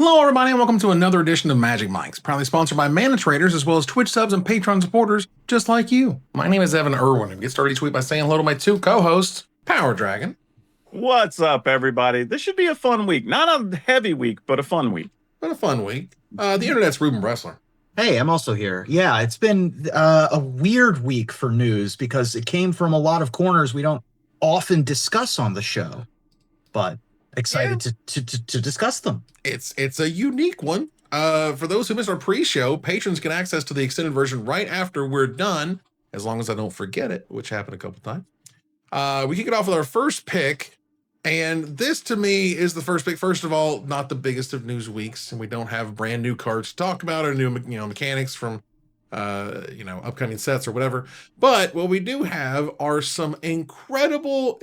Hello, everybody, and welcome to another edition of Magic Mics, proudly sponsored by Mana Traders, as well as Twitch subs and Patreon supporters just like you. My name is Evan Irwin, and get started each week by saying hello to my two co-hosts, Power Dragon. What's up, everybody? This should be a fun week. Not a heavy week, but a fun week. What a fun week. The internet's Ruben Bressler. Hey, I'm also here. Yeah, it's been a weird week for news because it came from a lot of corners we don't often discuss on the show, but excited to discuss them. It's a unique one. For those who missed our pre-show, patrons get access to the extended version right after we're done, as long as I don't forget it, which happened a couple times. We kick it off with our first pick, and this to me is the first pick. First of all, not the biggest of news weeks, and we don't have brand new cards to talk about or new mechanics from upcoming sets or whatever. But what we do have are some incredible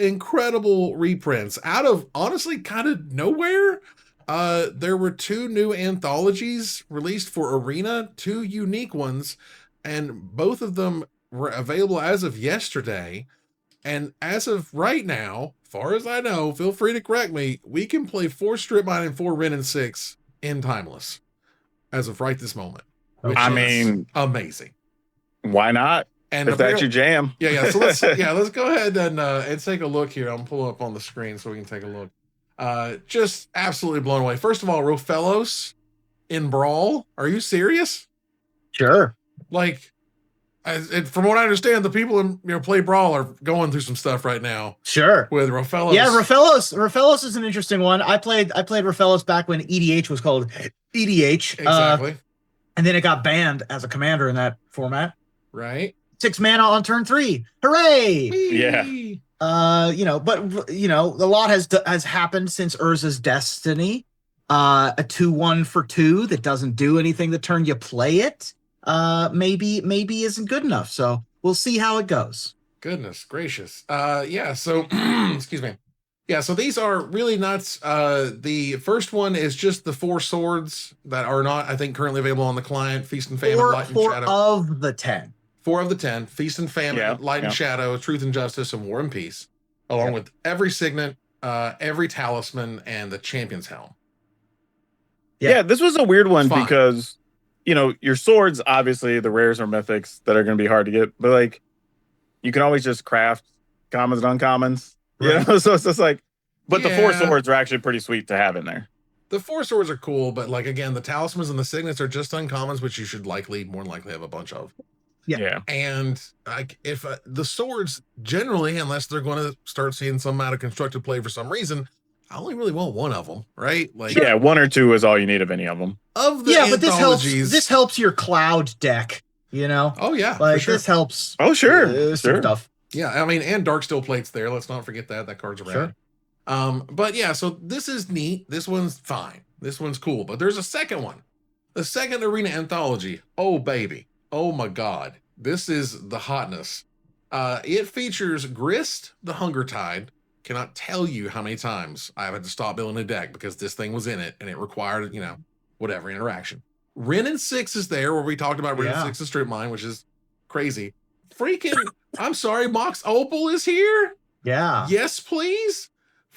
reprints out of honestly kind of nowhere. There were two new anthologies released for Arena, two unique ones, and both of them were available as of yesterday. And as of right now, far as I know, feel free to correct me, we can play 4 Strip Mine and 4 Ren and 6 in Timeless as of right this moment. I mean, amazing. Why not? And if that's your jam. Yeah. So let's go ahead and take a look here. I'm pulling up on the screen so we can take a look. Just absolutely blown away. First of all, Rofellos in Brawl. Are you serious? Sure. Like, from what I understand, the people in play Brawl are going through some stuff right now. Sure. With Rofellos. Yeah, Rofellos is an interesting one. I played Rofellos back when EDH was called EDH. Exactly. And then it got banned as a commander in that format. Right. 6 mana on turn 3. Hooray! Yeah. A lot has happened since Urza's Destiny. A 2/1 for 2 that doesn't do anything the turn you play it. Maybe isn't good enough. So we'll see how it goes. Goodness gracious. So excuse me. Yeah, so these are really nuts. The first one is just the 4 swords that are not, I think, currently available on the client. Feast and Famine, Light and Shadow. 4 of the 10. 4 of the 10. Feast and Famine, Light and Shadow, Truth and Justice, and War and Peace. Along with every Signet, every Talisman, and the Champion's Helm. Yeah, this was a weird one because, your swords, obviously, the rares or mythics that are going to be hard to get. But, you can always just craft commons and uncommons. Right. So it's just like, but the 4 swords are actually pretty sweet to have in there. The 4 swords are cool, but again, the talismans and the signets are just uncommons, which you should more than likely have a bunch of. Yeah. And if the swords generally, unless they're going to start seeing some out of constructed play for some reason, I only really want one of them, right? 1 or 2 is all you need of any of them. Of the anthologies, but this helps your cloud deck, Oh yeah, sure. This helps. Oh sure, stuff. Yeah, I mean, and Darksteel Plate's there. Let's not forget that card's around. Sure. But yeah, so this is neat. This one's fine. This one's cool. But there's a second one. The second Arena Anthology. Oh, baby. Oh, my God. This is the hotness. It features Grist, the Hunger Tide. Cannot tell you how many times I've had to stop building a deck because this thing was in it and it required, whatever interaction. Ren and 6 is there where we talked about Ren and 6 and Strip Mine, which is crazy. Freaking, I'm sorry, Mox Opal is here? Yeah. Yes, please.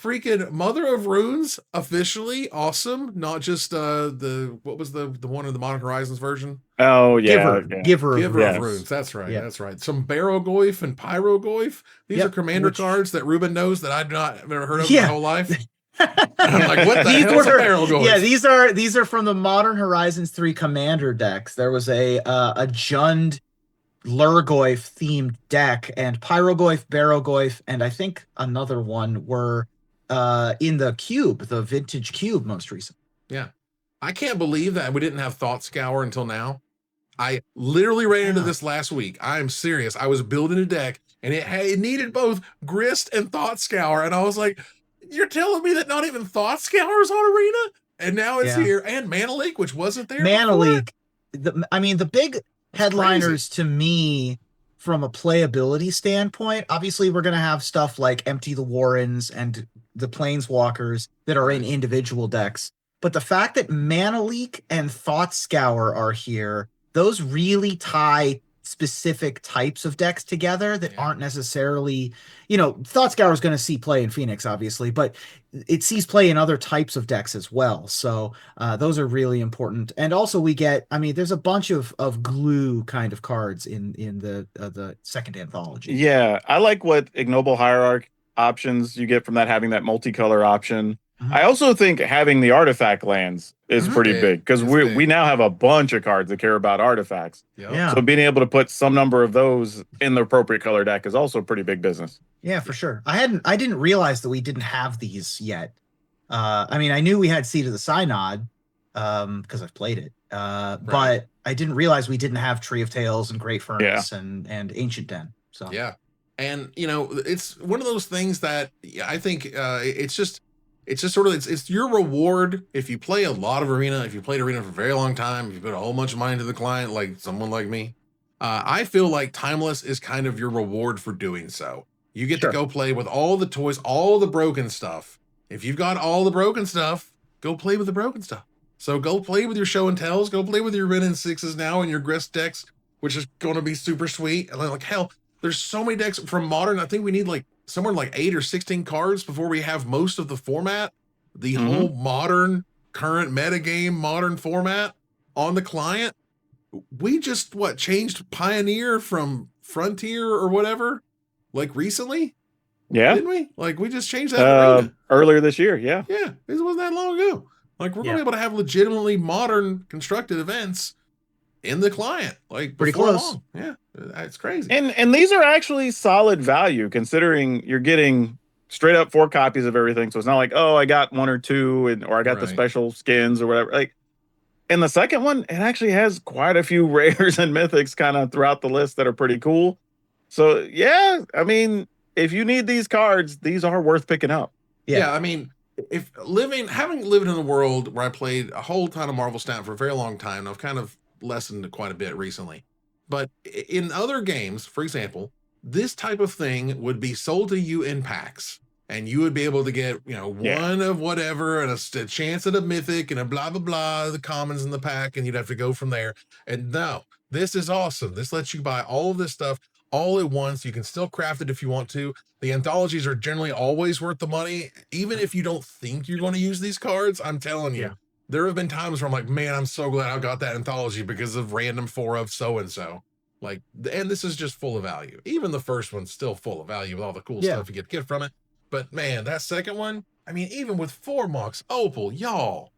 Freaking Mother of Runes, officially awesome. Not just what was the one in the Modern Horizons version? Oh yeah, Giver of Runes. That's right. Yeah. That's right. Some Barogoyf and Pyrogoyf. These are commander cards that Ruben knows that I've never heard of my whole life. I'm like, what the hell is a Barogoyf? Yeah, these are from the Modern Horizons 3 commander decks. There was a Jund Lurgoyf themed deck, and Pyrogoyf, Barogoyf, and I think another one were in the cube, the vintage cube most recent. Yeah. I can't believe that we didn't have Thought Scour until now. I literally ran into this last week. I am serious. I was building a deck and it needed both Grist and Thought Scour. And I was like, you're telling me that not even Thought Scour is on Arena? And now it's here. And Mana Leak, which wasn't there. Mana Leak. The big headliners to me from a playability standpoint, obviously we're going to have stuff like Empty the Warrens and the Planeswalkers that are in individual decks. But the fact that Mana Leak and Thought Scour are here, those really tie specific types of decks together that aren't necessarily, Thoughtscour is going to see play in Phoenix, obviously, but it sees play in other types of decks as well. So those are really important. And also we get, there's a bunch of glue kind of cards in the second anthology. Yeah, I like what ignoble hierarch options you get from that, having that multicolor option. I also think having the artifact lands is pretty big, because we now have a bunch of cards that care about artifacts. Yeah. So being able to put some number of those in the appropriate color deck is also pretty big business. Yeah, for sure. I didn't realize that we didn't have these yet. I knew we had Seed of the Synod, because I've played it. But I didn't realize we didn't have Tree of Tales and Great Furnace and Ancient Den. So yeah. And it's one of those things that I think it's just sort of it's your reward if you play a lot of Arena, if you played Arena for a very long time, if you put a whole bunch of money into the client, like someone like me. I feel like Timeless is kind of your reward for doing so. You get to go play with all the toys, all the broken stuff. If you've got all the broken stuff, go play with the broken stuff. So go play with your show and tells, go play with your Ren and Sixes now and your Grist decks, which is going to be super sweet. And like, hell, there's so many decks from Modern. I think we need like somewhere like 8 or 16 cards before we have most of the format, the whole Modern current metagame Modern format on the client. We just changed Pioneer from Frontier or whatever, like recently. Yeah, didn't we? Like we just changed that earlier this year. Yeah, it wasn't that long ago. Like we're gonna be able to have legitimately modern constructed events in the client, like pretty close. Long. Yeah, it's crazy. And these are actually solid value, considering you're getting straight up 4 copies of everything. So it's not like, oh, I got 1 or 2, or I got the special skins or whatever. Like, and the second one, it actually has quite a few rares and mythics kind of throughout the list that are pretty cool. So yeah, if you need these cards, these are worth picking up. Yeah, having lived in a world where I played a whole ton of Marvel Snap for a very long time, and I've kind of lessened quite a bit recently. But in other games, for example, this type of thing would be sold to you in packs, and you would be able to get, one of whatever and a chance at a mythic and a blah, blah, blah, the commons in the pack, and you'd have to go from there. And no, this is awesome. This lets you buy all of this stuff all at once. You can still craft it if you want to. The anthologies are generally always worth the money, even if you don't think you're going to use these cards. I'm telling you, there have been times where I'm like, man, I'm so glad I got that anthology because of random 4 of so-and-so. Like, and this is just full of value. Even the first one's still full of value with all the cool stuff you get from it. But man, that second one, even with 4 Mox Opal, y'all,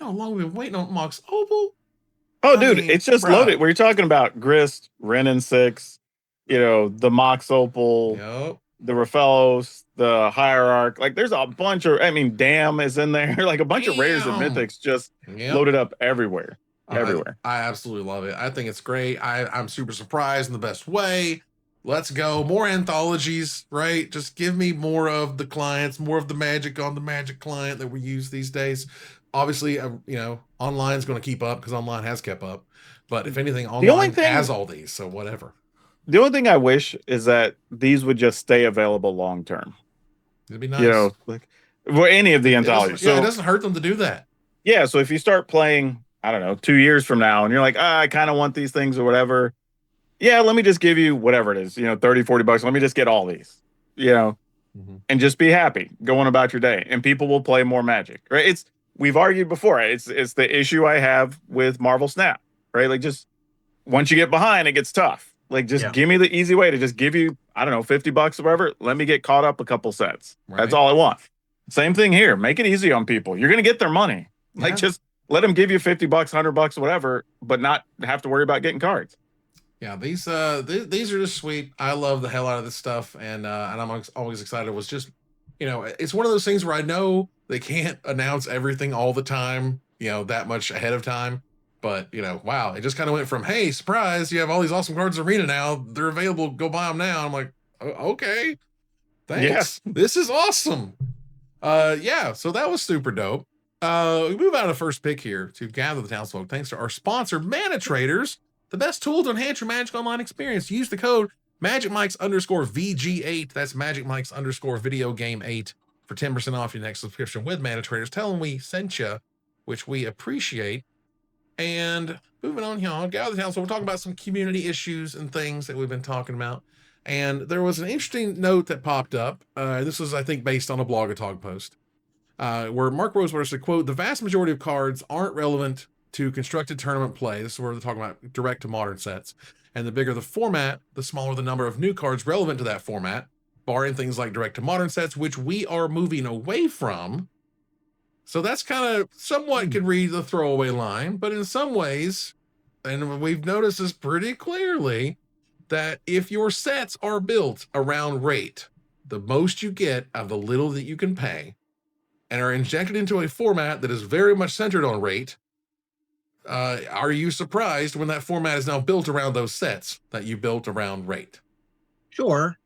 how long we've been waiting on Mox Opal? Oh, dude, it's just loaded. We're talking about Grist, Ren and Six, the Mox Opal, the Raphaelos, the Hierarch. Like, there's a bunch of, Dam is in there. Like, a bunch of rares and mythics just loaded up everywhere. Everywhere. I absolutely love it. I think it's great. I'm super surprised in the best way. Let's go. More anthologies, right? Just give me more of the clients, more of the magic on the magic client that we use these days. Obviously, online is going to keep up because online has kept up. But if anything, online has all these, so whatever. The only thing I wish is that these would just stay available long term. It'd be nice. For any of the anthologies. It doesn't hurt them to do that. Yeah, so if you start playing, I don't know, 2 years from now, and you're like, I kind of want these things or whatever. Yeah, let me just give you whatever it is, $30-$40. Let me just get all these, and just be happy going about your day. And people will play more Magic, right? We've argued before. It's the issue I have with Marvel Snap, right? Like, just once you get behind, it gets tough. Like, just give me the easy way to just give you, I don't know, $50 or whatever. Let me get caught up a couple sets. Right. That's all I want. Same thing here. Make it easy on people. You're going to get their money. Like, just let them give you $50, $100, whatever, but not have to worry about getting cards. Yeah, these are just sweet. I love the hell out of this stuff, and I'm always excited. It was just, it's one of those things where I know they can't announce everything all the time, that much ahead of time. But, wow, it just kind of went from, hey, surprise, you have all these awesome cards in Arena now. They're available. Go buy them now. I'm like, okay, thanks. Yeah. This is awesome. So that was super dope. We move out of the first pick here to gather the townsfolk. Thanks to our sponsor, Mana Traders, the best tool to enhance your Magic Online experience. Use the code MagicMikes_VG8. That's MagicMikes_Video Game 8 for 10% off your next subscription with Mana Traders. Tell them we sent you, which we appreciate. And moving on here, Gather the Town. So we're talking about some community issues and things that we've been talking about. And there was an interesting note that popped up. This was, I think, based on a Blogatog post, where Mark Rosewater said, quote, the vast majority of cards aren't relevant to constructed tournament play. This is where they're talking about direct to modern sets. And the bigger the format, the smaller the number of new cards relevant to that format, barring things like direct to modern sets, which we are moving away from. So that's kind of somewhat could read the throwaway line, but in some ways, and we've noticed this pretty clearly, that if your sets are built around rate, the most you get out of the little that you can pay, and are injected into a format that is very much centered on rate, are you surprised when that format is now built around those sets that you built around rate? Sure.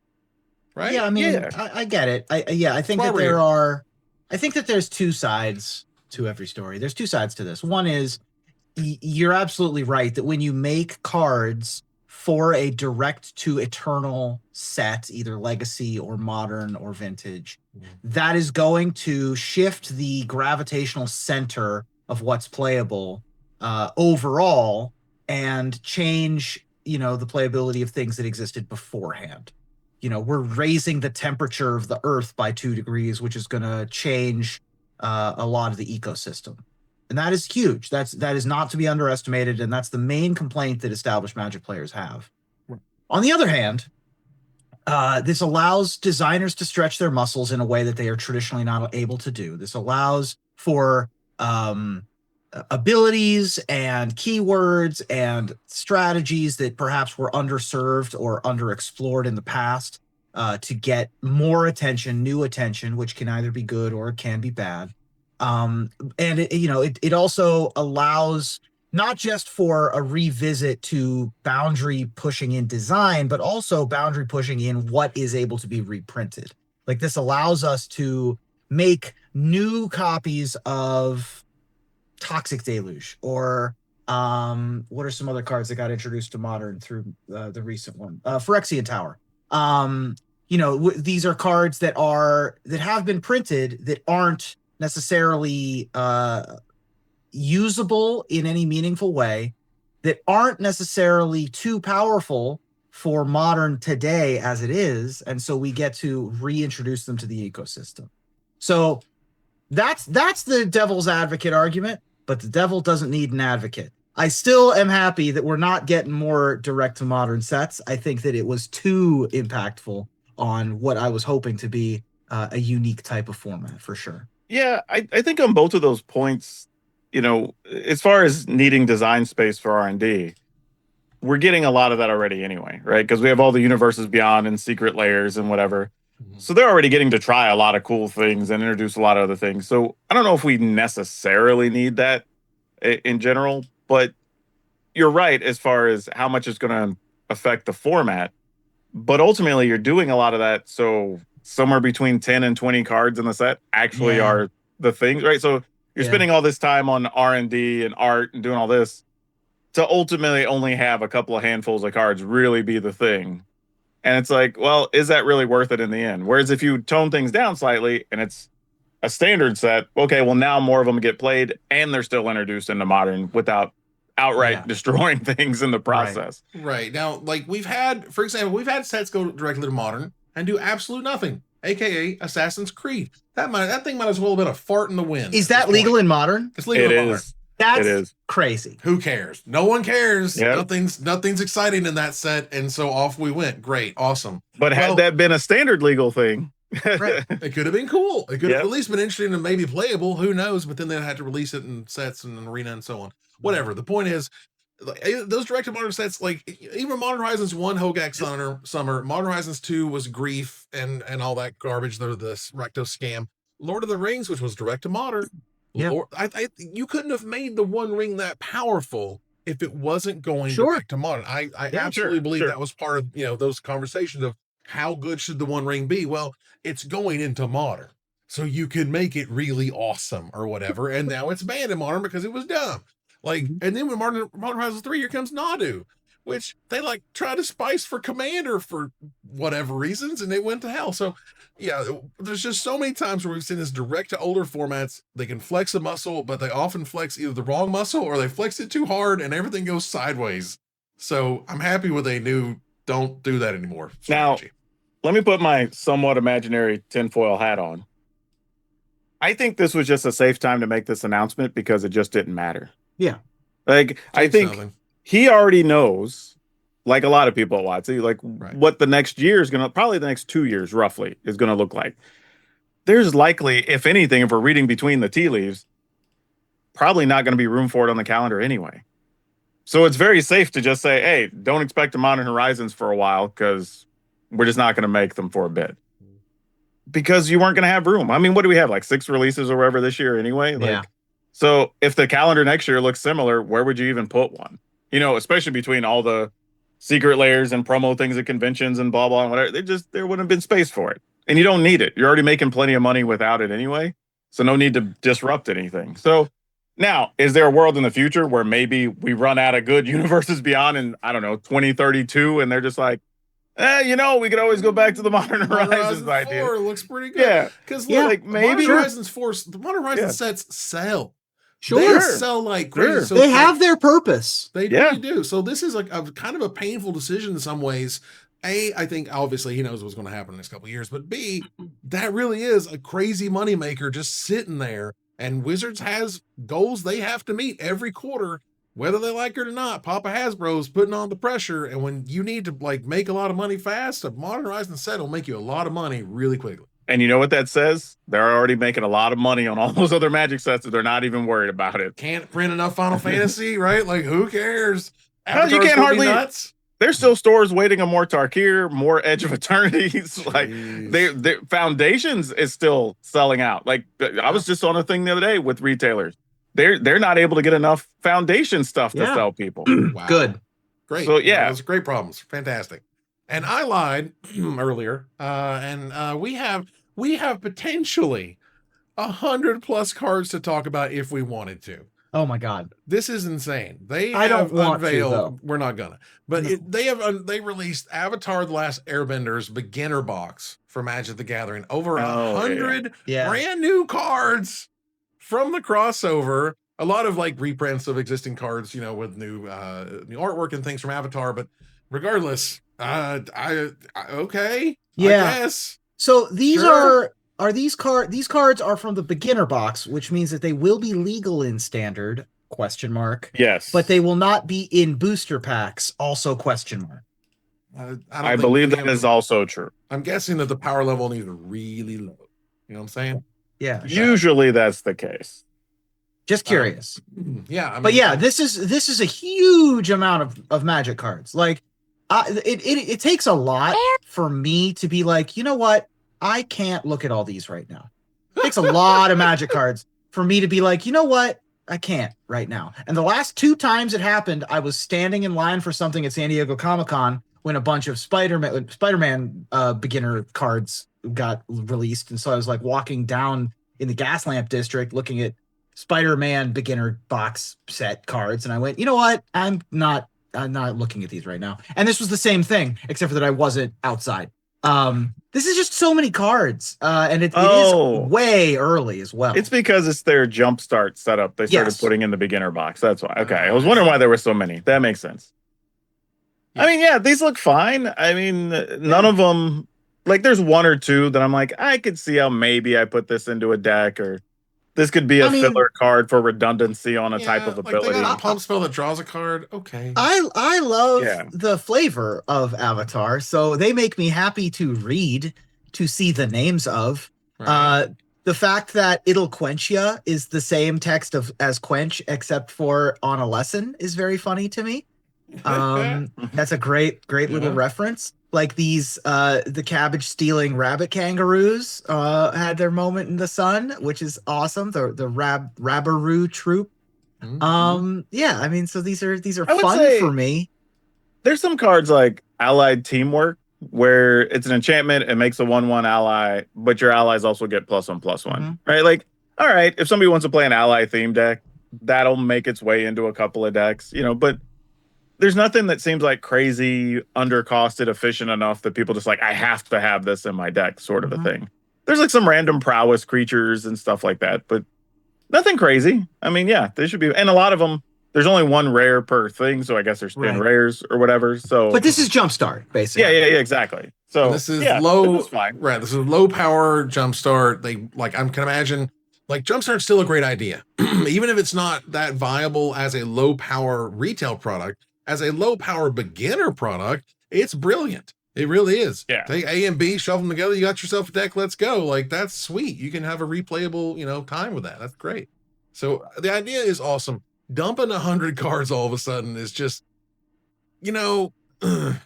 Right? Yeah, I mean, I get it. I think that I think that there's two sides to every story. There's two sides to this. One is you're absolutely right that when you make cards for a direct to eternal set, either legacy or modern or vintage, that is going to shift the gravitational center of what's playable overall and change, the playability of things that existed beforehand. We're raising the temperature of the Earth by 2 degrees, which is going to change a lot of the ecosystem. And that is huge. That is not to be underestimated, and that's the main complaint that established Magic players have. Right. On the other hand, this allows designers to stretch their muscles in a way that they are traditionally not able to do. This allows for abilities and keywords and strategies that perhaps were underserved or underexplored in the past to get more attention, new attention, which can either be good or it can be bad. And it also allows not just for a revisit to boundary pushing in design, but also boundary pushing in what is able to be reprinted. Like, this allows us to make new copies of Toxic Deluge, or what are some other cards that got introduced to Modern through the recent one? Phyrexian Tower. These are cards that have been printed that aren't necessarily usable in any meaningful way, that aren't necessarily too powerful for Modern today as it is, and so we get to reintroduce them to the ecosystem. So that's the devil's advocate argument, but the devil doesn't need an advocate. I still am happy that we're not getting more direct to modern sets. I think that it was too impactful on what I was hoping to be a unique type of format, for sure. Yeah, I think on both of those points, as far as needing design space for R&D, we're getting a lot of that already anyway, right? Because we have all the universes beyond and secret layers and whatever. Mm-hmm. So they're already getting to try a lot of cool things and introduce a lot of other things. So I don't know if we necessarily need that in general, but you're right as far as how much it's going to affect the format. But ultimately, you're doing a lot of that. So somewhere between 10 and 20 cards in the set actually are the things, right? So you're spending all this time on R&D and art and doing all this to ultimately only have a couple of handfuls of cards really be the thing. And it's like, well, is that really worth it in the end? Whereas if you tone things down slightly and it's a standard set, okay, well, now more of them get played and they're still introduced into Modern without outright destroying things in the process. Right. Now, like we've had sets go directly to Modern and do absolute nothing, aka Assassin's Creed. That thing might as well have been a fart in the wind. Is that legal in Modern? It's legal in Modern. That's crazy. Who cares? No one cares. Yep. Nothing's exciting in that set, and so off we went. Great, awesome. But had that been a standard legal thing, right, it could have been cool. It could have at least been interesting and maybe playable. Who knows? But then they had to release it in sets and an arena and so on. Whatever. The point is, those direct to modern sets, like even Modern Horizons 1 Hogak Summer, Modern Horizons 2 was Grief and all that garbage. They're this Recto scam. Lord of the Rings, which was direct to modern. Yeah, you couldn't have made the One Ring that powerful if it wasn't going direct to modern. I absolutely believe that was part of those conversations of how good should the One Ring be. Well, it's going into modern, so you can make it really awesome or whatever. And now it's banned in modern because it was dumb. Like, and then when Modern Horizons 3, here comes Nadu, which they like tried to spice for Commander for whatever reasons, and it went to hell. So yeah, there's just so many times where we've seen this direct to older formats. They can flex a muscle, but they often flex either the wrong muscle or they flex it too hard and everything goes sideways. So I'm happy with a new don't do that anymore strategy. Now, let me put my somewhat imaginary tinfoil hat on. I think this was just a safe time to make this announcement because it just didn't matter. Yeah. Like, I think he already knows, like a lot of people at WotC, like what the next year is going to, probably the next 2 years roughly, is going to look like. There's likely, if anything, if we're reading between the tea leaves, probably not going to be room for it on the calendar anyway. So it's very safe to just say, hey, don't expect a Modern Horizons for a while because we're just not going to make them for a bit. Because you weren't going to have room. I mean, what do we have? Like 6 releases or whatever this year anyway? Like, yeah. So if the calendar next year looks similar, where would you even put one? You know, especially between all the secret layers and promo things at conventions and blah, blah, and whatever. There wouldn't have been space for it. And you don't need it. You're already making plenty of money without it anyway. So no need to disrupt anything. So now, is there a world in the future where maybe we run out of good Universes Beyond in, I don't know, 2032, and they're just like, you know, we could always go back to the Modern Horizons idea. 4 looks pretty good. Yeah. Because like maybe Modern Horizons 4, the Modern Horizons sets sell. Sure. They sell like crazy. Sure. So they have their purpose. They really do. So this is like a kind of a painful decision in some ways. A, I think obviously he knows what's going to happen in the next couple of years, but B, that really is a crazy moneymaker just sitting there. And Wizards has goals they have to meet every quarter, whether they like it or not. Papa Hasbro's putting on the pressure, and when you need to like make a lot of money fast, a Modern Horizons set will make you a lot of money really quickly. And you know what that says? They're already making a lot of money on all those other Magic sets that they're not even worried about it. Can't print enough Final Fantasy, right? Like, who cares? Well, you can't hardly. Nuts. There's still stores waiting on more Tarkir, more Edge of Eternities. Like, their Foundations is still selling out. Like, I was just on a thing the other day with retailers. They're not able to get enough Foundation stuff to sell people. Wow. Good. Great. So, yeah. Those are great problems. Fantastic. And I lied earlier. And we have potentially 100+ cards to talk about if we wanted to. Oh my God. This is insane. They I have don't want unveiled, we're not gonna, but No. they released Avatar: The Last Airbender's beginner box for Magic the Gathering. Over 100 brand new cards from the crossover. A lot of like reprints of existing cards, you know, with new artwork and things from Avatar. But regardless, okay. Yeah. I guess. So these these cards are from the beginner box, which means that they will be legal in standard ? Yes. But they will not be in booster packs, also ? I believe that is also true. I'm guessing that the power level needs really low. You know what I'm saying? Yeah. Usually that's the case. Just curious. Yeah. I mean, but yeah, this is a huge amount of Magic cards. Like, it takes a lot for me to be like, you know what? I can't look at all these right now. It takes a lot of Magic cards for me to be like, you know what? I can't right now. And the last 2 times it happened, I was standing in line for something at San Diego Comic-Con when a bunch of Spider-Man beginner cards got released. And so I was like walking down in the Gaslamp district looking at Spider-Man beginner box set cards. And I went, you know what? I'm not looking at these right now. And this was the same thing, except for that I wasn't outside. This is just so many cards, and it is way early as well. It's because it's their jumpstart setup they started putting in the beginner box. That's why. Okay, I was wondering why there were so many. That makes sense. I mean, yeah, these look fine. I mean, none of them, like, there's 1 or 2 that I'm like, I could see how maybe I put this into a deck, or this could be a filler card for redundancy on a type of ability. Like they got a pump spell that draws a card. Okay. I love the flavor of Avatar, so they make me happy to read, to see the names of. Right. The fact that It'll Quench Ya is the same text as Quench, except for on a lesson, is very funny to me. That's a great little reference. Like these, the cabbage stealing rabbit kangaroos had their moment in the sun, which is awesome. The Rabbaroo troop. Mm-hmm. Yeah, I mean, so these are fun for me. There's some cards like Allied Teamwork where it's an enchantment, it makes a 1/1 ally, but your allies also get +1/+1, right? Like, all right, if somebody wants to play an ally theme deck, that'll make its way into a couple of decks, you know, but there's nothing that seems like crazy, undercosted, efficient enough that people just like, I have to have this in my deck, sort of a thing. There's like some random prowess creatures and stuff like that, but nothing crazy. I mean, yeah, they should be, and a lot of them. There's only one rare per thing, so I guess there's 10 rares or whatever. So, but this is Jumpstart, basically. Yeah, exactly. So and this is low, this is fine. Right? This is low power Jumpstart. They like I can imagine like Jumpstart's still a great idea, even if it's not that viable as a low power retail product. As a low power beginner product, it's brilliant. It really is. Yeah. Take A and B, shove them together. You got yourself a deck. Let's go. Like that's sweet. You can have a replayable, time with that. That's great. So the idea is awesome. Dumping 100 cards all of a sudden is just, let's move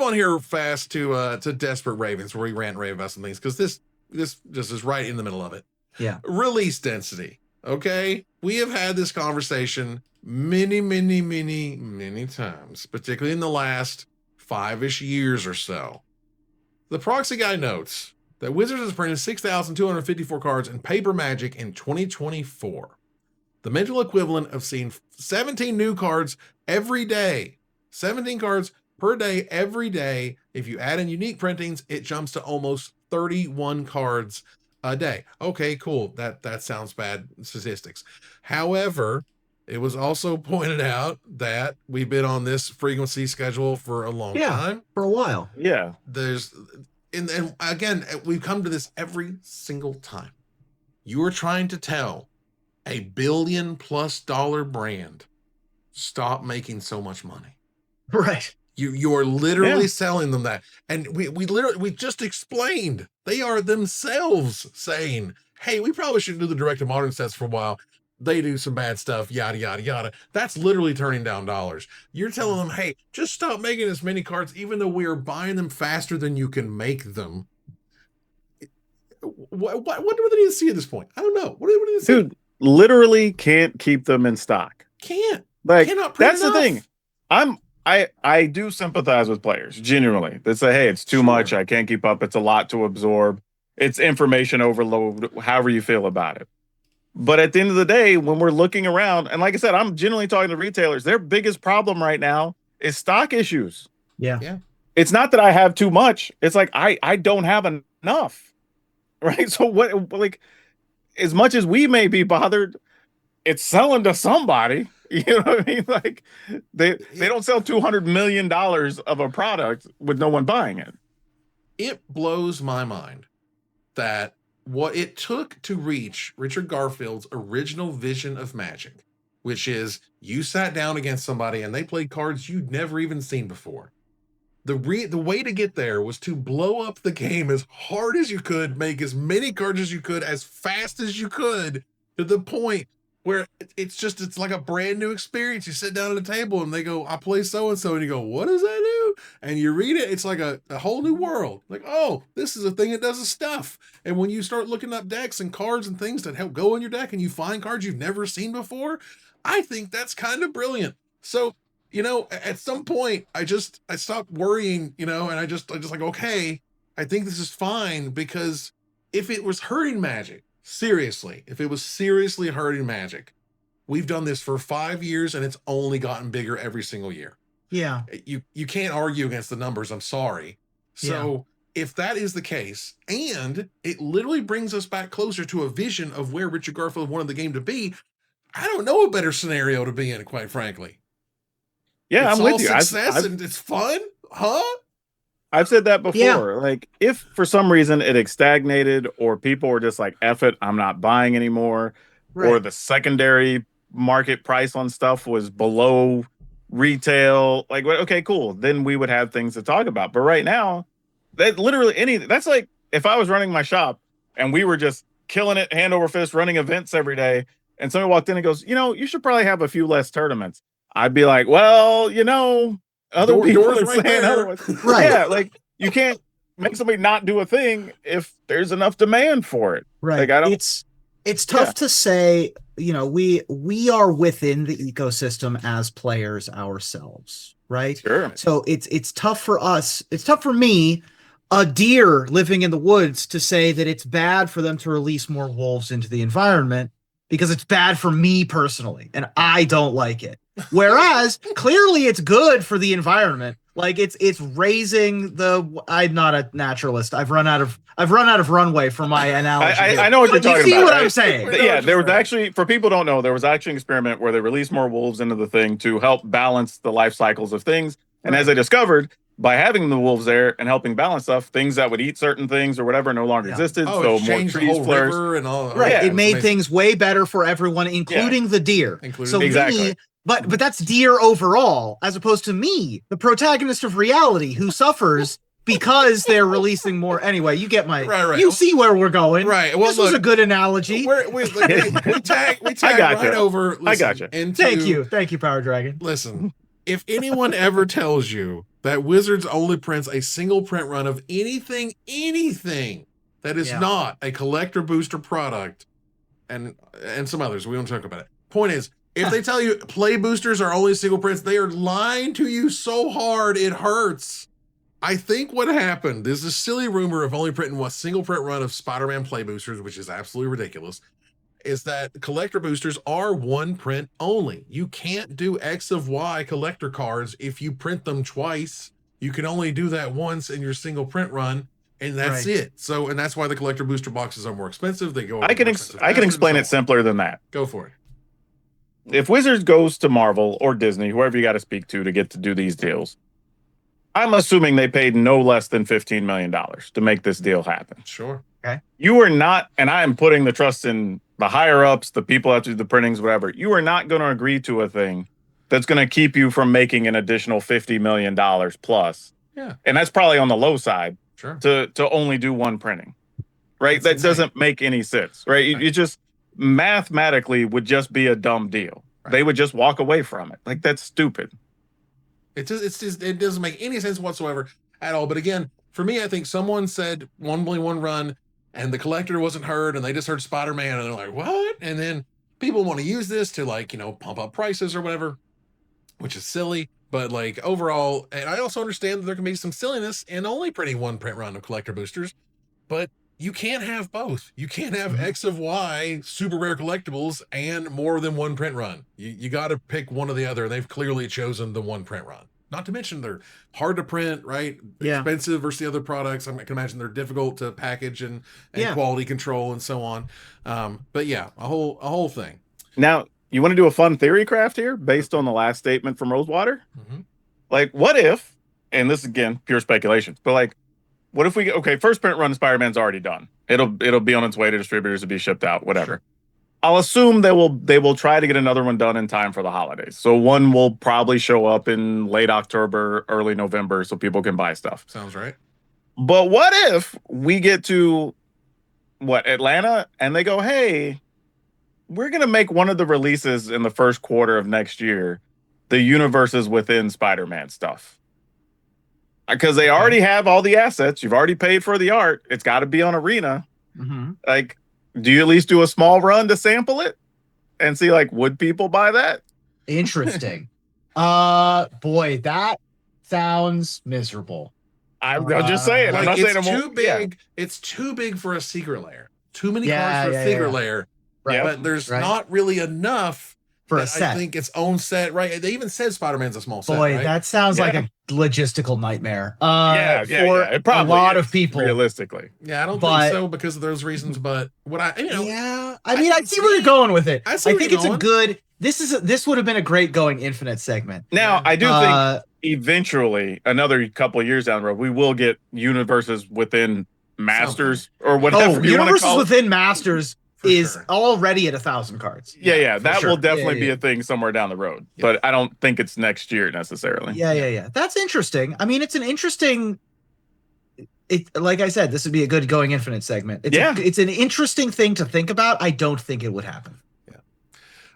on here fast to Desperate Ravens, where we rant and rave about some things, because this just is right in the middle of it. Yeah. Release density. Okay. We have had this conversation many times, particularly in the last 5-ish years or so. The proxy guy notes that Wizards has printed 6,254 cards in paper Magic in 2024. The mental equivalent of seeing 17 new cards every day. 17 cards per day, every day. If you add in unique printings, it jumps to almost 31 cards a day. Okay, cool. That sounds bad statistics. However, it was also pointed out that we've been on this frequency schedule for a long time. For a while. Yeah. And again, we've come to this every single time. You are trying to tell a $1 billion+ brand, stop making so much money. Right. You're literally selling them that. And we just explained, they are themselves saying, hey, we probably should do the direct to modern sets for a while. They do some bad stuff, yada, yada, yada. That's literally turning down dollars. You're telling them, hey, just stop making as many cards, even though we are buying them faster than you can make them. What do they need to see at this point? I don't know. What do they need to see? Dude, literally can't keep them in stock. Can't. Like, enough. that's the thing. I do sympathize with players, genuinely. They say, hey, it's too much. I can't keep up. It's a lot to absorb. It's information overload, however you feel about it. But at the end of the day, when we're looking around, and like I said, I'm generally talking to retailers, their biggest problem right now is stock issues. Yeah. It's not that I have too much. It's like I don't have enough. Right? So what, like, as much as we may be bothered, it's selling to somebody. You know what I mean? Like they don't sell $200 million of a product with no one buying it. It blows my mind that what it took to reach Richard Garfield's original vision of Magic, which is you sat down against somebody and they played cards you'd never even seen before. The way to get there was to blow up the game as hard as you could, make as many cards as you could, as fast as you could, to the point where it's like a brand new experience. You sit down at a table and they go, I play so-and-so, and you go, what does that do? And you read it, it's like a whole new world. Like, oh, this is a thing that does the stuff. And when you start looking up decks and cards and things that help go in your deck and you find cards you've never seen before, I think that's kind of brilliant. So, at some point I stopped worrying, and I just like, okay, I think this is fine, because if it was hurting Magic, seriously, if it was seriously hurting Magic, we've done this for 5 years and it's only gotten bigger every single year. Yeah. You can't argue against the numbers. I'm sorry. So if that is the case, and it literally brings us back closer to a vision of where Richard Garfield wanted the game to be, I don't know a better scenario to be in, quite frankly. Yeah, it's I'm with you. Success and it's fun, huh? I've said that before. Yeah. Like, if for some reason it stagnated, or people were just like, F it, I'm not buying anymore, or the secondary market price on stuff was below retail, like, okay, cool, then we would have things to talk about. But right now, that's like if I was running my shop and we were just killing it hand over fist, running events every day, and somebody walked in and goes, you should probably have a few less tournaments. I'd be like, well, other people are saying otherwise. Right. Yeah, like, you can't make somebody not do a thing if there's enough demand for it. Right. Like, it's tough to say, we are within the ecosystem as players ourselves, right? Sure. So it's tough for us. It's tough for me, a deer living in the woods, to say that it's bad for them to release more wolves into the environment, because it's bad for me personally, and I don't like it. Whereas clearly it's good for the environment. Like it's raising the. I'm not a naturalist. I've run out of runway for my analogy. I know what you're talking about. You see what right? I'm saying? Yeah, there was actually, for people who don't know, there was actually an experiment where they released more wolves into the thing to help balance the life cycles of things. And as they discovered, by having the wolves there and helping balance stuff, things that would eat certain things or whatever no longer existed. So more trees flourished. And all. Right. Yeah, it made things way better for everyone, including the deer. So exactly. But that's deer overall, as opposed to me, the protagonist of reality, who suffers because they're releasing more. Anyway, you get my. Right. You see where we're going. Right. Well, this was a good analogy. We tag right over. I got you. Thank you, Power Dragon. Listen, if anyone ever tells you that Wizards only prints a single print run of anything that is not a collector booster product, and some others, we won't talk about it. Point is, if they tell you play boosters are only single prints, they are lying to you so hard it hurts. I think what happened, there's a silly rumor of only printing one single print run of Spider-Man play boosters, which is absolutely ridiculous, is that collector boosters are one print only. You can't do X of Y collector cards if you print them twice. You can only do that once in your single print run, and that's it. So, and that's why the collector booster boxes are more expensive. They go. I can explain it simpler than that. Go for it. If Wizards goes to Marvel or Disney, whoever you got to speak to get to do these deals, I'm assuming they paid no less than $15 million to make this deal happen. Sure. Okay. You are not, and I am putting the trust in the higher ups, the people that do the printings, whatever. You are not going to agree to a thing that's going to keep you from making an additional $50 million plus. Yeah. And that's probably on the low side. Sure. To only do one printing. Right? That doesn't make any sense. Right? You just mathematically would just be a dumb deal. Right. They would just walk away from it. Like, that's stupid. It doesn't make any sense whatsoever at all. But again, for me, I think someone said only one run and the collector wasn't heard and they just heard Spider-Man and they're like, what? And then people want to use this to pump up prices or whatever, which is silly. But overall, and I also understand that there can be some silliness in only printing one print run of collector boosters, but you can't have both. You can't have X of Y super rare collectibles and more than one print run. You got to pick one or the other, and they've clearly chosen the one print run. Not to mention they're hard to print, right? Yeah. Expensive versus the other products. I can imagine they're difficult to package and quality control and so on. But yeah, a whole thing. Now, you want to do a fun theory craft here based on the last statement from Rosewater? Mm-hmm. What if, and this is again pure speculation, but what if we first print run Spider-Man's already done. It'll be on its way to distributors to be shipped out, whatever. Sure. I'll assume they will try to get another one done in time for the holidays. So one will probably show up in late October, early November, so people can buy stuff. Sounds right. But what if we get to Atlanta and they go, hey, we're going to make one of the releases in the first quarter of next year, the universes within Spider-Man stuff. Because they already have all the assets. You've already paid for the art. It's got to be on Arena. Mm-hmm. Do you at least do a small run to sample it and see, would people buy that? Interesting. Boy, that sounds miserable. I'm just saying. I'm not saying it's too big. Yeah. It's too big for a secret layer. Too many cards for a secret layer. Right. But there's not really enough for a set. I think its own set, right? They even said Spider-Man's a small set. Boy, right? That sounds like a logistical nightmare. For it probably a lot of people. Realistically. Yeah, I don't think so because of those reasons. But I see where you're going with it. I think it's a good. This would have been a great going infinite segment. Now, I do think eventually, another couple of years down the road, we will get universes within Masters or whatever. Universes within Masters is already at 1,000 cards. Yeah. That will definitely be a thing somewhere down the road, but I don't think it's next year necessarily. Yeah. That's interesting. I mean, it's an interesting. Like I said, this would be a good going infinite segment. It's an interesting thing to think about. I don't think it would happen. Yeah.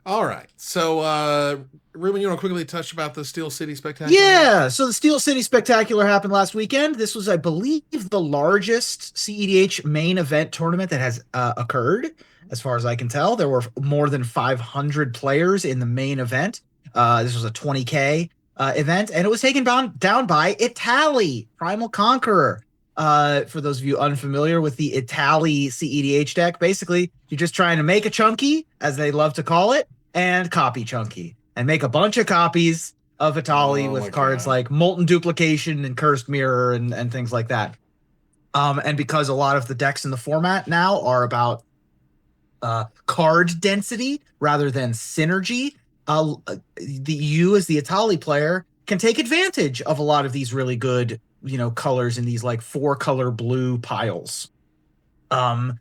All right. So, Ruben, you want to quickly touch about the Steel City Spectacular? Yeah. So the Steel City Spectacular happened last weekend. This was, I believe, the largest CEDH main event tournament that has occurred. As far as I can tell, there were more than 500 players in the main event. This was a 20K event, and it was taken down by Italy, Primal Conqueror. For those of you unfamiliar with the Itali CEDH deck, basically you're just trying to make a chunky, as they love to call it, and copy chunky, and make a bunch of copies of Itali with cards like Molten Duplication and Cursed Mirror and things like that. And because a lot of the decks in the format now are about card density rather than synergy, you as the Itali player can take advantage of a lot of these really good, colors in these like 4-color blue piles. And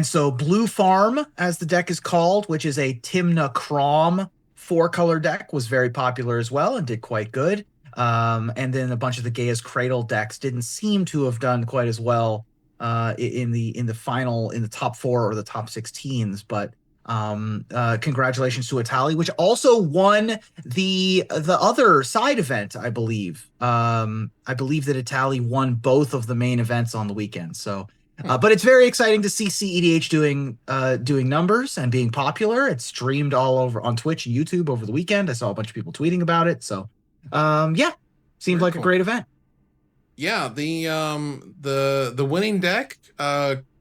so Blue Farm, as the deck is called, which is a Timna Crom 4-color deck, was very popular as well and did quite good. And then a bunch of the Gaia's Cradle decks didn't seem to have done quite as well in the top 4 or the top 16s. But congratulations to Itali, which also won the other side event, I believe. I believe that Itali won both of the main events on the weekend. So, but it's very exciting to see CEDH doing numbers and being popular. It's streamed all over on Twitch and YouTube over the weekend. I saw a bunch of people tweeting about it. So, seemed like a great event. Yeah, the winning deck,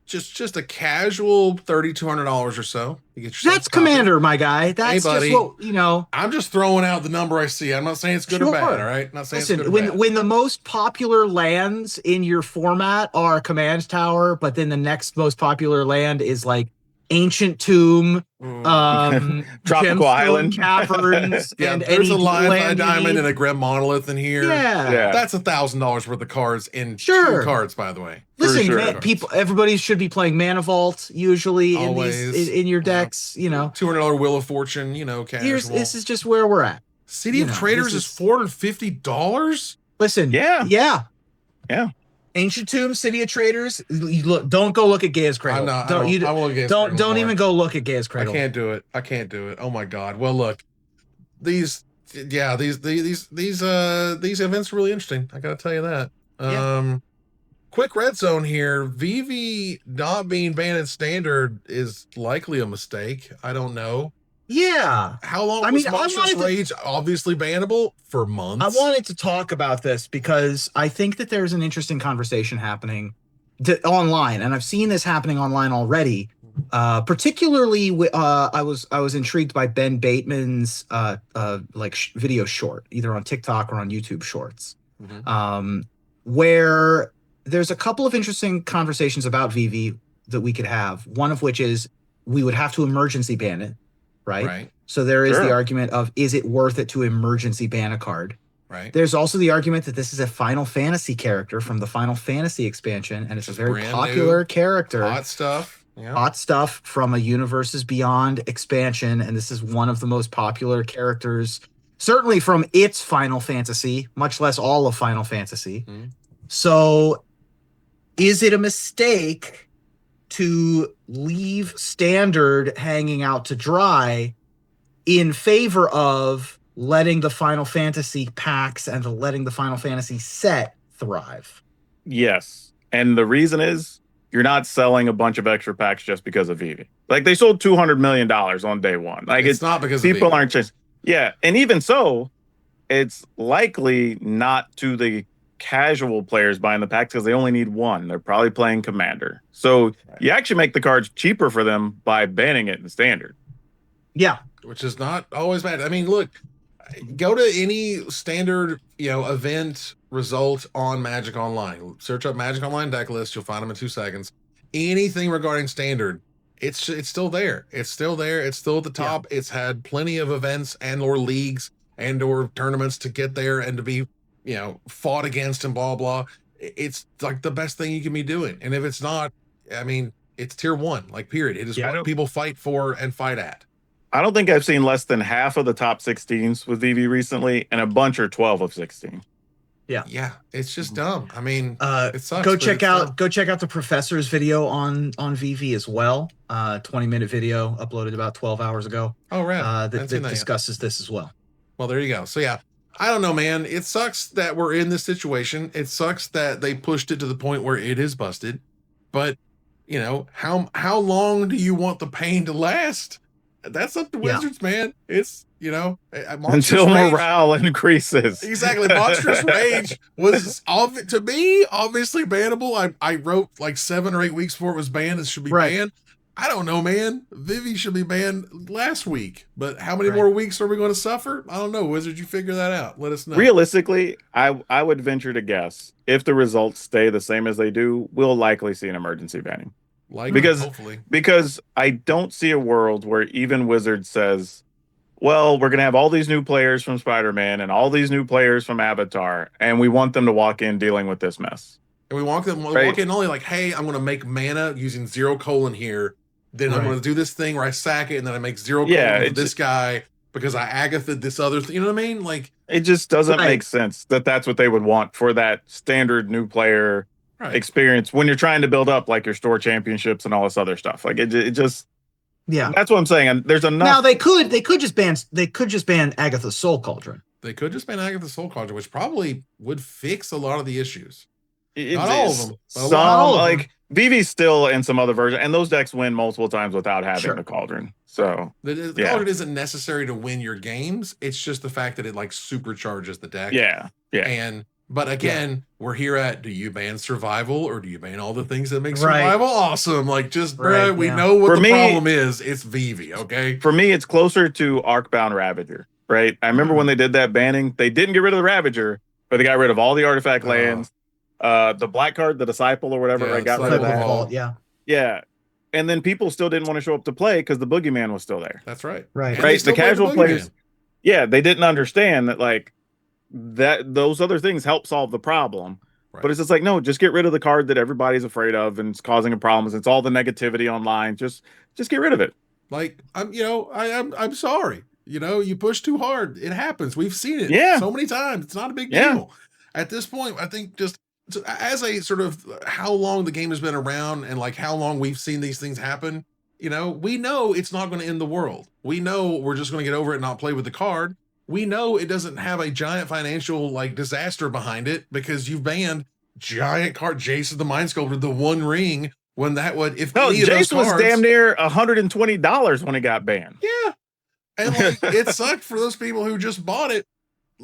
just a casual $3,200 or so. You get That's Commander, my guy. That's buddy, just what I'm just throwing out the number I see. I'm not saying it's good or bad. All right, not saying it's good or bad. When the most popular lands in your format are Command Tower, but then the next most popular land is like Ancient Tomb, Tropical Island, Caverns, and there's a Lion Diamond and a Grim Monolith in here. Yeah. That's $1,000 worth of cards in 2 cards, by the way. Listen, everybody should be playing Mana Vault usually in your decks. $200 Wheel of Fortune. This is just where we're at. City of Traders is $450. Listen, yeah. Ancient Tomb, City of Traders. Don't go look at Gaia's Cradle. Don't even go look at Gaia's Cradle. I can't do it. Oh my God. Well, look, these events are really interesting. I gotta tell you that. Quick red zone here. Vivi not being banned in standard is likely a mistake. I don't know. Yeah. How long was Monstrous Rage obviously bannable? For months. I wanted to talk about this because I think that there's an interesting conversation happening online, and I've seen this happening online already. Particularly, I was intrigued by Ben Bateman's video short, either on TikTok or on YouTube Shorts, where there's a couple of interesting conversations about Vivi that we could have. One of which is we would have to emergency ban it. Right. So there is the argument of, is it worth it to emergency ban a card? Right. There's also the argument that this is a Final Fantasy character from the Final Fantasy expansion, and it's a very popular character. Hot stuff. Yeah. Hot stuff from a Universes Beyond expansion, and this is one of the most popular characters, certainly from its Final Fantasy, much less all of Final Fantasy. So is it a mistake to leave standard hanging out to dry in favor of letting the Final Fantasy packs and letting the Final Fantasy set thrive? Yes. And the reason is you're not selling a bunch of extra packs just because of Vivi. Like, they sold $200 million on day one. Like, it's not because people aren't just, and even so, it's likely not to the casual players buying the packs because they only need one. They're probably playing Commander. So you actually make the cards cheaper for them by banning it in standard. Yeah. Which is not always bad. I mean, look, go to any standard, event result on Magic Online. Search up Magic Online deck list. You'll find them in 2 seconds. Anything regarding standard, it's still there. It's still there. It's still at the top. It's had plenty of events and or leagues and or tournaments to get there and to be fought against and blah, blah. It's like the best thing you can be doing. And if it's not, I mean, it's tier 1, like, period. It is what people fight for and fight at. I don't think I've seen less than half of the top 16s with Vivi recently, and a bunch are 12 of 16. Yeah. It's just dumb. I mean, it sucks. Go check out the professor's video on Vivi as well. 20-minute video uploaded about 12 hours ago. Oh, right. That discusses this as well. Well, there you go. So yeah, I don't know, man. It sucks that we're in this situation. It sucks that they pushed it to the point where it is busted. But, how long do you want the pain to last? That's up to Wizards, man. It's, until morale increases. Exactly. Monstrous Rage was, to me, obviously bannable. I wrote like 7 or 8 weeks before it was banned. It should be banned. I don't know, man. Vivi should be banned last week, but how many more weeks are we going to suffer? I don't know. Wizard, you figure that out. Let us know. Realistically, I would venture to guess if the results stay the same as they do, we'll likely see an emergency banning. Hopefully. Because I don't see a world where even Wizard says, well, we're going to have all these new players from Spider-Man and all these new players from Avatar, and we want them to walk in dealing with this mess. And we walk in only like, hey, I'm going to make mana using 0 here. Then I'm going to do this thing where I sack it, and then I make 0 with this guy because I Agatha'd this other thing. You know what I mean? Like, it just doesn't make sense that that's what they would want for that standard new player experience when you're trying to build up like your store championships and all this other stuff. Like it just, that's what I'm saying. And there's enough. Now they could just ban Agatha's Soul Cauldron. They could just ban Agatha's Soul Cauldron, which probably would fix a lot of the issues. Not all of them. Some, like Vivi's still in some other version, and those decks win multiple times without having the Cauldron. So the Cauldron isn't necessary to win your games. It's just the fact that it like supercharges the deck. Yeah. But again, we're here at, do you ban survival or do you ban all the things that make survival awesome? Like, just, we know what the problem is. It's Vivi, okay? For me, it's closer to Arcbound Ravager, right? I remember when they did that banning, they didn't get rid of the Ravager, but they got rid of all the artifact lands. The black card, the Disciple or whatever, got rid of that. Yeah. And then people still didn't want to show up to play because the Boogeyman was still there. That's right. Right. The casual players, they didn't understand that, like, that those other things help solve the problem. But it's just like, no, just get rid of the card that everybody's afraid of and it's causing a problem. It's all the negativity online. Just get rid of it. Like, I'm sorry. You push too hard. It happens. We've seen it so many times. It's not a big deal. At this point, I think just as a sort of how long the game has been around and like how long we've seen these things happen, we know it's not going to end the world. We know we're just going to get over it and not play with the card. We know it doesn't have a giant financial like disaster behind it because you've banned giant card Jace of the Mind Sculptor, the One Ring, when that would Jace was damn near $120 when it got banned. Yeah. And like it sucked for those people who just bought it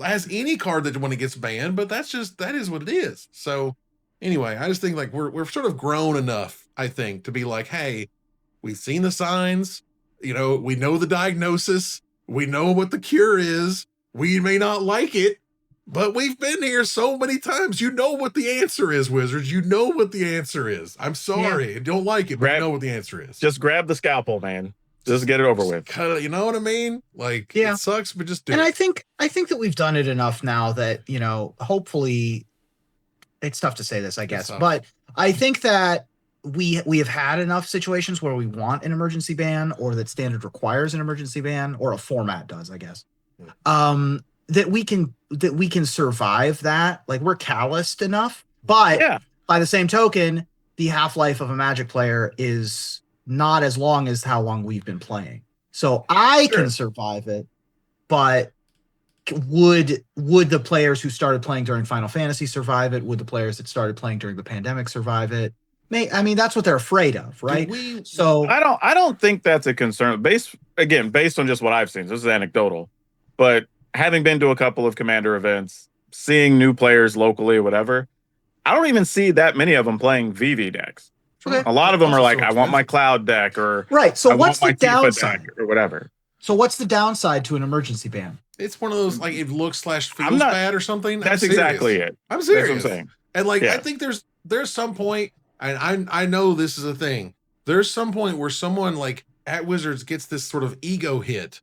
as any card that when it gets banned, but that is what it is. So anyway, I just think like we're sort of grown enough, I think, to be like, hey, we've seen the signs, we know the diagnosis. We know what the cure is. We may not like it, but we've been here so many times. You know what the answer is, Wizards. You know what the answer is. I'm sorry. I don't like it, but you know what the answer is. Just grab the scalpel, man. Just get it over with. You know what I mean? Like, it sucks, but just do it. And I think that we've done it enough now that, hopefully, it's tough to say this, I guess, but I think that we have had enough situations where we want an emergency ban or that standard requires an emergency ban or a format does, I guess. That we can survive that. Like, we're calloused enough, but by the same token, the half-life of a Magic player is not as long as how long we've been playing. So I can survive it, but would the players who started playing during Final Fantasy survive it? Would the players that started playing during the pandemic survive it? That's what they're afraid of, right? So I don't think that's a concern. Based on just what I've seen. This is anecdotal, but having been to a couple of Commander events, seeing new players locally or whatever, I don't even see that many of them playing VV decks. Okay. A lot of them are like, I want my Cloud deck or So what's the downside or whatever? So what's the downside to an emergency ban? It's one of those like it looks / feels bad or something. That's exactly it. I'm serious. That's what I'm saying. And like I think there's some point. And I know this is a thing. There's some point where someone like at Wizards gets this sort of ego hit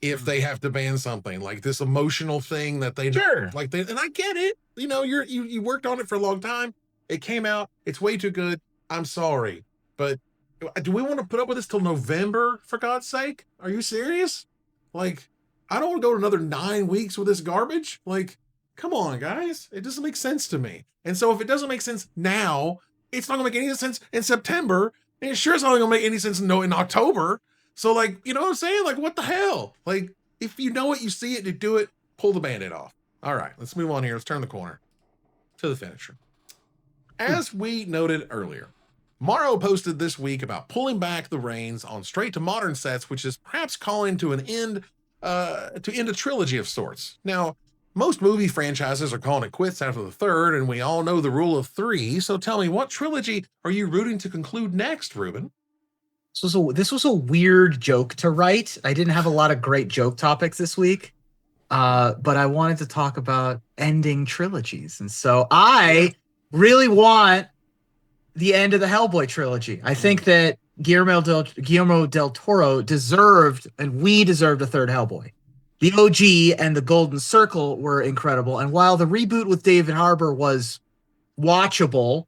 if they have to ban something, like this emotional thing that they like. And I get it. You worked on it for a long time. It came out. It's way too good. I'm sorry, but do we want to put up with this till November? For God's sake, are you serious? Like, I don't want to go to another 9 weeks with this garbage. Like, come on, guys. It doesn't make sense to me. And so if it doesn't make sense now, it's not going to make any sense in September. And it sure is not going to make any sense in October. So, like, you know what I'm saying? Like, what the hell? Like, if you know it, you see it, you do it, pull the Band-Aid off. All right, let's move on here. Let's turn the corner to the finisher. As we noted earlier, MaRo posted this week about pulling back the reins on straight to modern sets, which is perhaps calling to an end, to end a trilogy of sorts. Now, most movie franchises are calling it quits after the third, and we all know the rule of three. So tell me, what trilogy are you rooting to conclude next, Ruben? This was a weird joke to write. I didn't have a lot of great joke topics this week, but I wanted to talk about ending trilogies. And so I really want the end of the Hellboy trilogy. I think that Guillermo del Toro deserved, and we deserved, a third Hellboy. The OG and the Golden Circle were incredible. And while the reboot with David Harbour was watchable,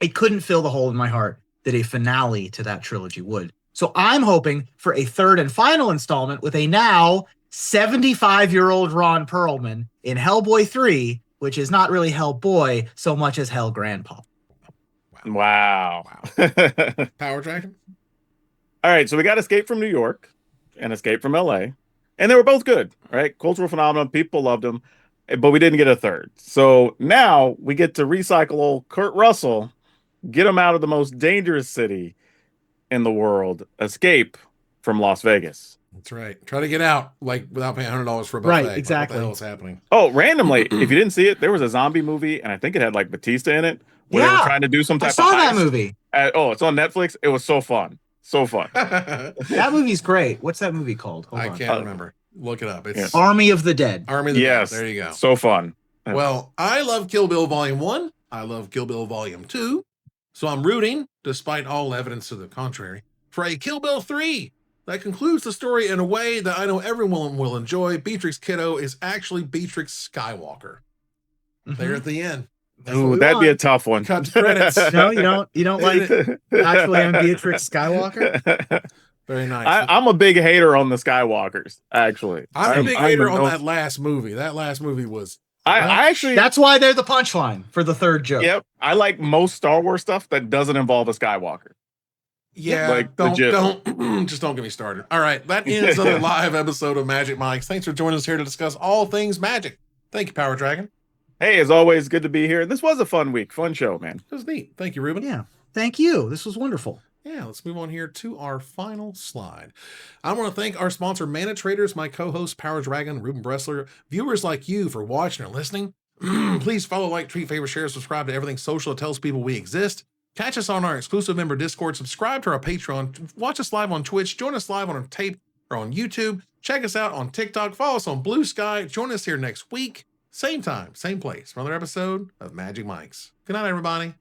it couldn't fill the hole in my heart that a finale to that trilogy would. So I'm hoping for a third and final installment with a now 75-year-old Ron Perlman in Hellboy 3, which is not really Hellboy so much as Hell Grandpa. Wow. Power Dragon? All right, so we got Escape from New York and Escape from LA. And they were both good, right? Cultural phenomenon. People loved them, but we didn't get a third. So now we get to recycle old Kurt Russell, get him out of the most dangerous city in the world, Escape from Las Vegas. That's right. Try to get out, like, without paying $100 for a buffet. Right, exactly. What the hell is happening? Oh, randomly, if you didn't see it, there was a zombie movie, and I think it had, like, Batista in it, where they were trying to do some type of heist. I saw that movie. It's on Netflix. It was so fun. So fun. That movie's great. What's that movie called? I can't remember. Look it up. It's Army of the Dead. Army of the Dead. There you go. So fun. Well, I love Kill Bill Volume 1. I love Kill Bill Volume 2. So I'm rooting, despite all evidence to the contrary, for a Kill Bill 3 that concludes the story in a way that I know everyone will enjoy. Beatrix Kiddo is actually Beatrix Skywalker. There at the end. Ooh, that'd be a tough one. Cut to credits. No, you don't like actually I'm Beatrix Skywalker? Very nice. I'm a big hater on the Skywalkers, actually. I'm a big hater on that last movie. That last movie was... I actually... That's why they're the punchline for the third joke. Yep. I like most Star Wars stuff that doesn't involve a Skywalker. Yeah, like, don't just don't get me started. All right, that ends another live episode of Magic Mike's. Thanks for joining us here to discuss all things magic. Thank you, Power Dragon. Hey, as always, good to be here. This was a fun week, fun show, man. It was neat. Thank you, Ruben. Yeah, thank you. This was wonderful. Yeah, let's move on here to our final slide. I want to thank our sponsor, Mana Traders, my co-host, Power Dragon, Ruben Bressler, viewers like you for watching or listening. Please follow, like, tweet, favorite, share, subscribe to everything social that tells people we exist. Catch us on our exclusive member Discord, subscribe to our Patreon, watch us live on Twitch, join us live on our tape or on YouTube, check us out on TikTok, follow us on Blue Sky, join us here next week, same time, same place, for another episode of Magic Mike's. Good night, everybody.